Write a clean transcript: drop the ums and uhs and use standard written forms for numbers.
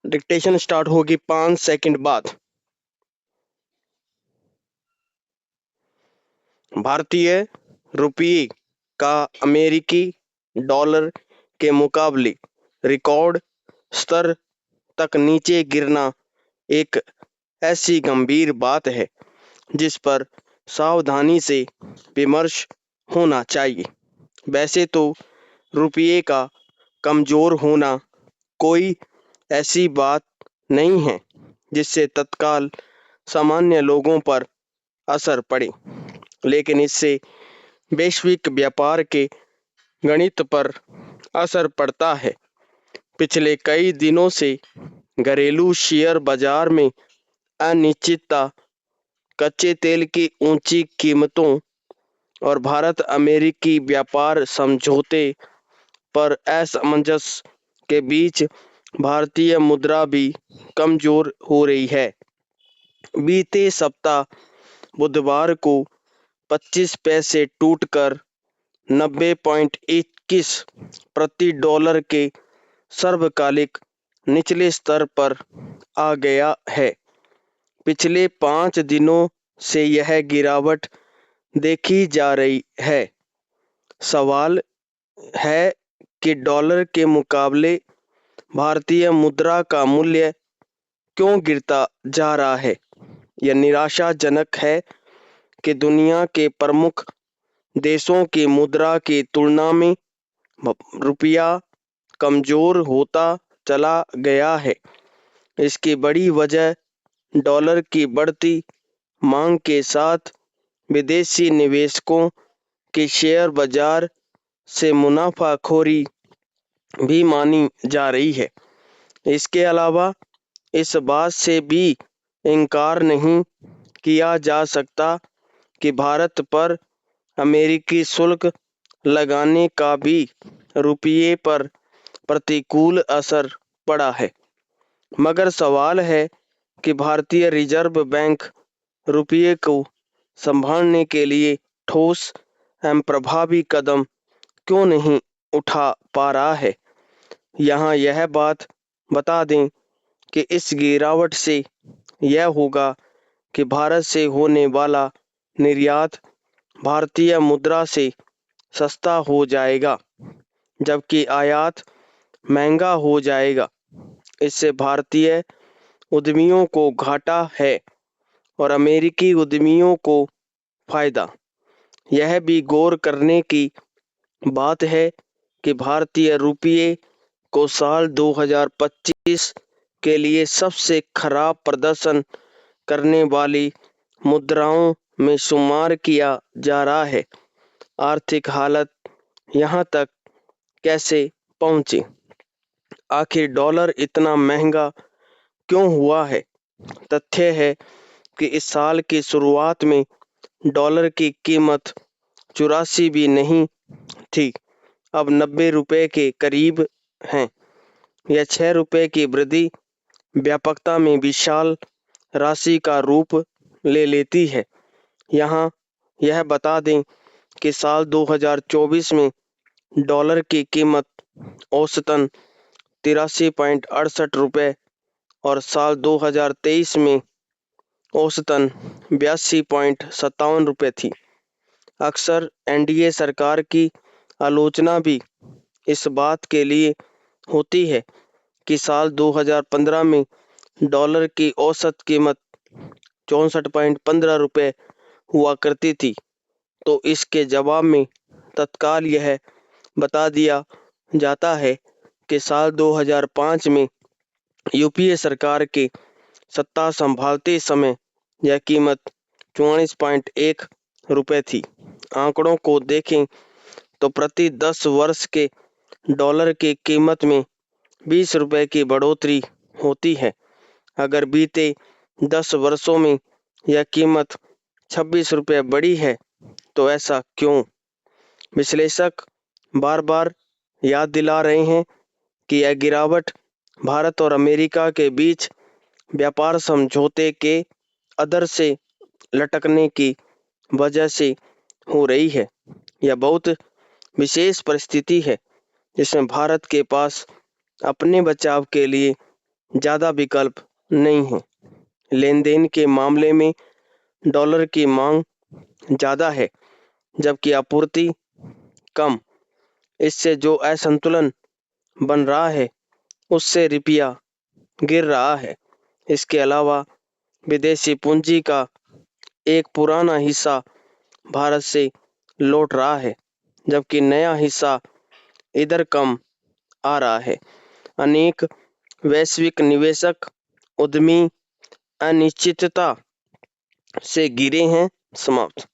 Dictation start होगी 5 second बाद। भारतीय रुपये का अमेरिकी डॉलर के मुकाबले रिकॉर्ड स्तर तक नीचे गिरना एक ऐसी गंभीर बात है जिस पर सावधानी से विमर्श होना चाहिए। वैसे तो रुपये का कमज़ोर होना कोई ऐसी बात नहीं है जिससे तत्काल सामान्य लोगों पर असर पड़े, लेकिन इससे वैश्विक व्यापार के गणित पर असर पड़ता है। पिछले कई दिनों से घरेलू शेयर बाजार में अनिश्चितता, कच्चे तेल की ऊंची कीमतों और भारत अमेरिकी व्यापार समझौते पर असमंजस के बीच भारतीय मुद्रा भी कमजोर हो रही है। बीते सप्ताह बुधवार को 25 पैसे टूटकर 90.21 प्रति डॉलर के सर्वकालिक निचले स्तर पर आ गया है। पिछले 5 दिनों से यह गिरावट देखी जा रही है। सवाल है कि डॉलर के मुकाबले भारतीय मुद्रा का मूल्य क्यों गिरता जा रहा है। यह निराशाजनक है कि दुनिया के प्रमुख देशों की मुद्रा की तुलना में रुपया कमजोर होता चला गया है। इसकी बड़ी वजह डॉलर की बढ़ती मांग के साथ विदेशी निवेशकों की शेयर बाजार से मुनाफाखोरी भी मानी जा रही है। इसके अलावा इस बात से भी इनकार नहीं किया जा सकता कि भारत पर अमेरिकी शुल्क लगाने का भी रुपये पर प्रतिकूल असर पड़ा है। मगर सवाल है कि भारतीय रिजर्व बैंक रुपये को संभालने के लिए ठोस एवं प्रभावी कदम क्यों नहीं उठा पा रहा है। यहाँ यह बात बता दें कि इस गिरावट से यह होगा कि भारत से होने वाला निर्यात भारतीय मुद्रा से सस्ता हो जाएगा, जबकि आयात महंगा हो जाएगा। इससे भारतीय उद्यमियों को घाटा है और अमेरिकी उद्यमियों को फायदा। यह भी गौर करने की बात है कि भारतीय रुपये को साल 2025 के लिए सबसे खराब प्रदर्शन करने वाली मुद्राओं में शुमार किया जा रहा है। आर्थिक हालत यहाँ तक कैसे पहुँची? आखिर डॉलर इतना महंगा क्यों हुआ है? तथ्य है कि इस साल की शुरुआत में डॉलर की कीमत 84 भी नहीं थी, अब 90 रुपये के करीब हैं। यह 6 रुपये की वृद्धि व्यापकता में विशाल राशि का रूप ले लेती है। यहाँ यह बता दें कि साल 2024 में डॉलर की कीमत औसतन 83.68 रुपये और साल 2023 में औसतन 82.57 रुपये थी। अक्सर एनडीए सरकार की आलोचना भी इस बात के लिए होती है कि साल 2015 में डॉलर की औसत कीमत 64.15 रुपये हुआ करती थी। तो इसके जवाब में तत्काल यह बता दिया जाता है कि साल 2005 में यूपीए सरकार के सत्ता संभालते समय यह कीमत 44.1 रुपये थी। आंकड़ों को देखें तो प्रति 10 वर्ष के डॉलर की कीमत में 20 रुपये की बढ़ोतरी होती है। अगर बीते 10 वर्षों में यह कीमत 26 रुपये बढ़ी है तो ऐसा क्यों? विश्लेषक बार बार याद दिला रहे हैं कि यह गिरावट भारत और अमेरिका के बीच व्यापार समझौते के अधर से लटकने की वजह से हो रही है। यह बहुत विशेष परिस्थिति है जिसमें भारत के पास अपने बचाव के लिए ज़्यादा विकल्प नहीं है। लेन देन के मामले में डॉलर की मांग ज़्यादा है जबकि आपूर्ति कम। इससे जो असंतुलन बन रहा है उससे रुपया गिर रहा है। इसके अलावा विदेशी पूंजी का एक पुराना हिस्सा भारत से लौट रहा है जबकि नया हिस्सा इधर कम आ रहा है। अनेक वैश्विक निवेशक उद्यमी अनिश्चितता से घिरे हैं। समाप्त।